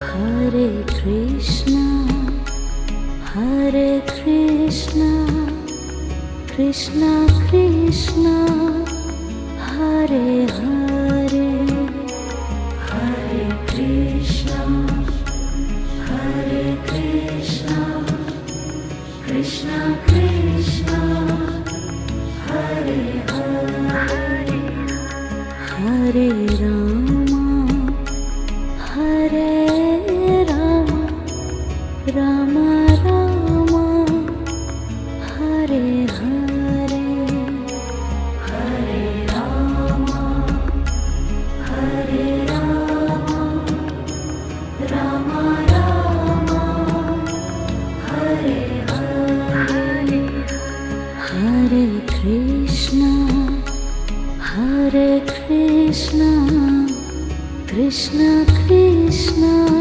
Hare Krishna, Hare Krishna, Krishna Krishna, Hare Hare, Hare Krishna, Hare Krishna, Krishna Krishna, Hare Hare, Hare Rama, Hare Rama, Rama Rama, Hare Hare, Hare Rama, Hare Rama, Rama Rama, Hare Hare, Hare Krishna, Hare Krishna, Krishna Krishna.